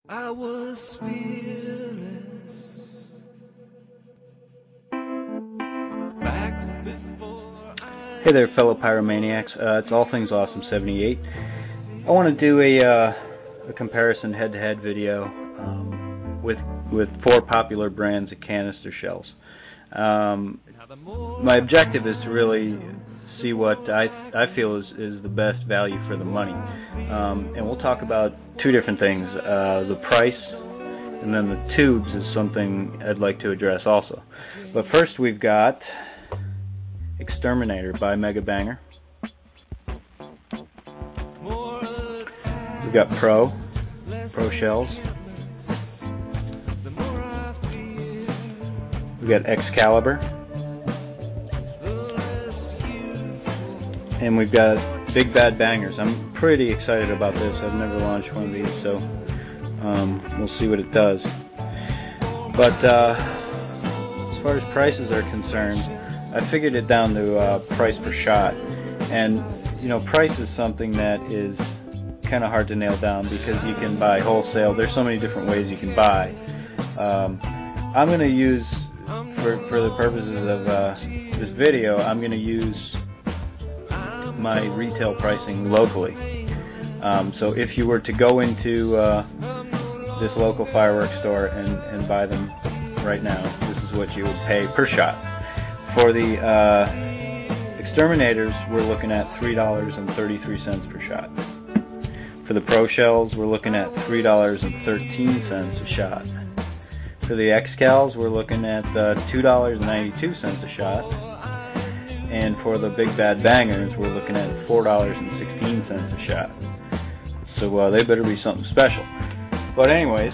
I was fearless back before Hey there, fellow pyromaniacs. It's All Things Awesome 78. I want to do a comparison head-to-head video with four popular brands of canister shells. My objective is to really see what I feel is the best value for the money. And we'll talk about two different things. The price, and then the tubes is something I'd like to address also. But first we've got Exterminator by Mega Banger. We've got Pro shells. We've got Excalibur. And we've got Big Bad Bangers. I'm pretty excited about this. I've never launched one of these, so we'll see what it does. But as far as prices are concerned, I figured it down to price per shot. And you know, price is something that is kind of hard to nail down because you can buy wholesale. There's so many different ways you can buy. I'm going to use, for the purposes of this video, I'm going to use my retail pricing locally. So if you were to go into this local fireworks store and buy them right now, this is what you would pay per shot. For the Exterminators, we're looking at $3.33 per shot. For the Pro shells, we're looking at $3.13 a shot. For the Excals, we're looking at $2.92 a shot. And for the Big Bad Bangers, we're looking at $4.16 a shot. So they better be something special. But anyways,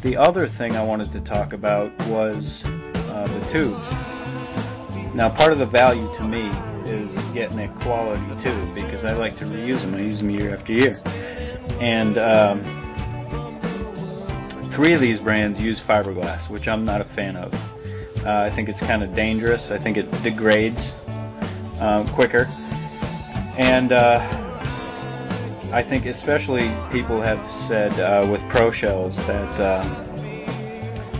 the other thing I wanted to talk about was the tubes. Now, part of the value to me is getting a quality tube because I like to reuse them. I use them year after year. And three of these brands use fiberglass, which I'm not a fan of. I think it's kind of dangerous. I think it degrades quicker. And I think especially people have said with Pro shells that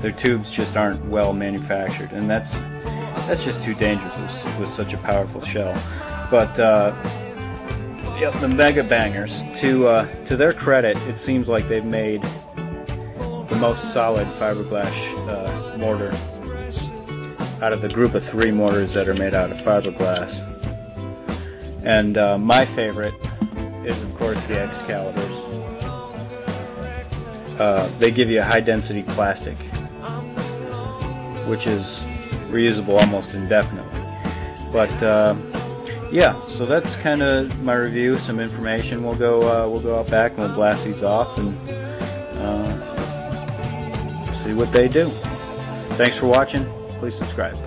their tubes just aren't well manufactured. And that's just too dangerous with such a powerful shell. But yeah, the Mega Bangers, to their credit, it seems like they've made the most solid fiberglass mortar out of the group of three mortars that are made out of fiberglass. And my favorite is, of course, the Excaliburs. They give you a high-density plastic, which is reusable almost indefinitely. But yeah, so that's kind of my review. Some information. We'll go out back and we'll blast these off and see what they do. Thanks for watching. Please subscribe.